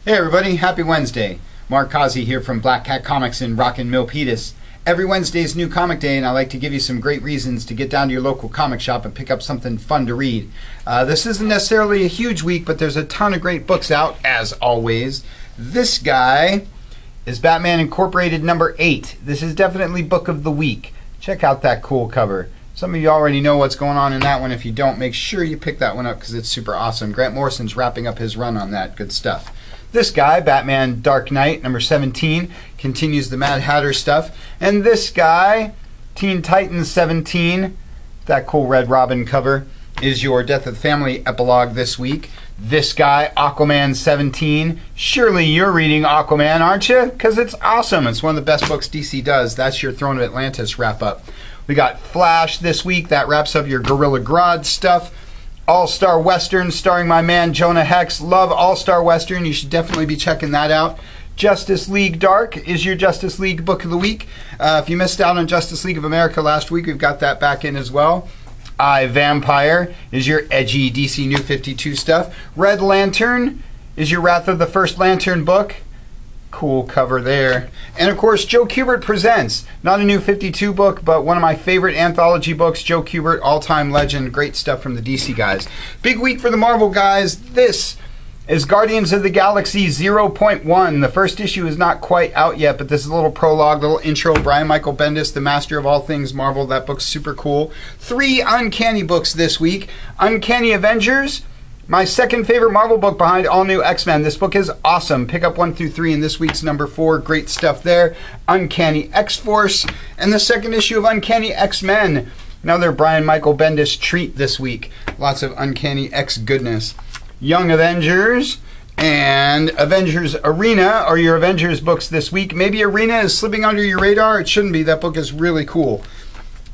Hey everybody, happy Wednesday. Mark Causey here from Black Cat Comics in Rockin' Milpitas. Every Wednesday is New Comic Day, and I like to give you some great reasons to get down to your local comic shop and pick up something fun to read. This isn't necessarily a huge week, but there's a ton of great books out, as always. This guy is Batman Incorporated number 8. This is definitely book of the week. Check out that cool cover. Some of you already know what's going on in that one. If you don't, make sure you pick that one up because it's super awesome. Grant Morrison's wrapping up his run on that. Good stuff. This guy, Batman Dark Knight, number 17, continues the Mad Hatter stuff. And this guy, Teen Titans 17, that cool Red Robin cover, is your Death of the Family epilogue this week. This guy, Aquaman 17. Surely you're reading Aquaman, aren't you? Because it's awesome. It's one of the best books DC does. That's your Throne of Atlantis wrap-up. We got Flash this week. That wraps up your Gorilla Grodd stuff. All-Star Western starring my man Jonah Hex. Love All-Star Western. You should definitely be checking that out. Justice League Dark is your Justice League book of the week. If you missed out on Justice League of America last week, we've got that back in as well. I, Vampire is your edgy DC New 52 stuff. Red Lantern is your Wrath of the First Lantern book. Cool cover there. And of course, Joe Kubert Presents. Not a New 52 book, but one of my favorite anthology books. Joe Kubert, all-time legend. Great stuff from the DC guys. Big week for the Marvel guys. This is Guardians of the Galaxy 0.1. The first issue is not quite out yet, but this is a little prologue, little intro. Brian Michael Bendis, the master of all things Marvel. That book's super cool. 3 Uncanny books this week. Uncanny Avengers. My second favorite Marvel book behind All New X-Men. This book is awesome. Pick up 1 through 3 in this week's number 4. Great stuff there. Uncanny X-Force. And the second issue of Uncanny X-Men. Another Brian Michael Bendis treat this week. Lots of Uncanny X goodness. Young Avengers and Avengers Arena are your Avengers books this week. Maybe Arena is slipping under your radar. It shouldn't be. That book is really cool.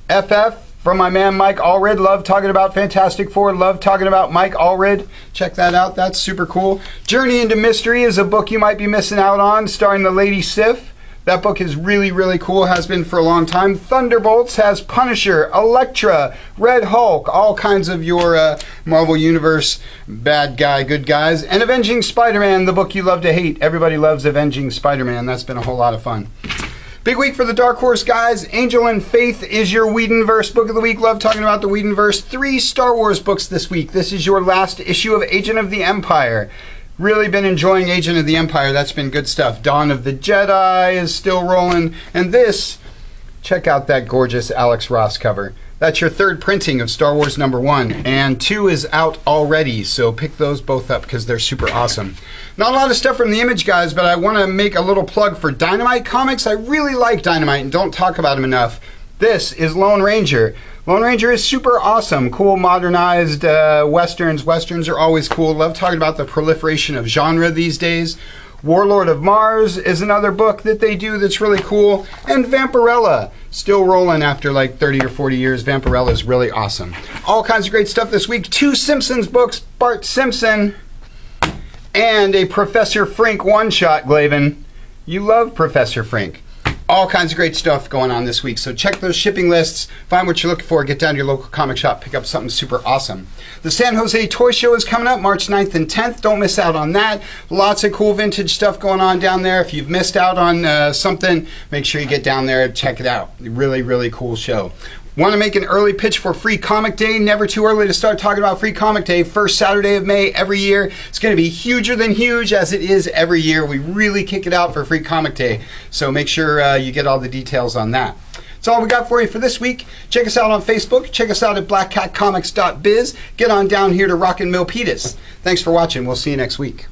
FF. From my man Mike Allred. Love talking about Fantastic Four. Love talking about Mike Allred. Check that out. That's super cool. Journey into Mystery is a book you might be missing out on, starring the Lady Sif. That book is really, really cool. Has been for a long time. Thunderbolts has Punisher, Elektra, Red Hulk, all kinds of your Marvel Universe bad guy, good guys. And Avenging Spider-Man, the book you love to hate. Everybody loves Avenging Spider-Man. That's been a whole lot of fun. Big week for the Dark Horse guys. Angel and Faith is your Whedonverse book of the week. Love talking about the Whedonverse. 3 Star Wars books this week. This is your last issue of Agent of the Empire. Really been enjoying Agent of the Empire. That's been good stuff. Dawn of the Jedi is still rolling. And this, check out that gorgeous Alex Ross cover. That's your 3rd printing of Star Wars number 1. And 2 is out already, so pick those both up because they're super awesome. Not a lot of stuff from the Image guys, but I want to make a little plug for Dynamite Comics. I really like Dynamite and don't talk about them enough. This is Lone Ranger. Lone Ranger is super awesome. Cool, modernized westerns. Westerns are always cool. Love talking about the proliferation of genre these days. Warlord of Mars is another book that they do that's really cool. And Vampirella, still rolling after like 30 or 40 years. Vampirella is really awesome. All kinds of great stuff this week. 2 Simpsons books, Bart Simpson, and a Professor Frink one-shot, Glavin. You love Professor Frink. All kinds of great stuff going on this week. So check those shipping lists, find what you're looking for, get down to your local comic shop, pick up something super awesome. The San Jose Toy Show is coming up March 9th and 10th. Don't miss out on that. Lots of cool vintage stuff going on down there. If you've missed out on something, make sure you get down there and check it out. Really, really cool show. Want to make an early pitch for Free Comic Day? Never too early to start talking about Free Comic Day. First Saturday of May every year. It's going to be huger than huge as it is every year. We really kick it out for Free Comic Day. So make sure you get all the details on that. That's all we got for you for this week. Check us out on Facebook. Check us out at blackcatcomics.biz. Get on down here to Rockin' Milpitas. Thanks for watching. We'll see you next week.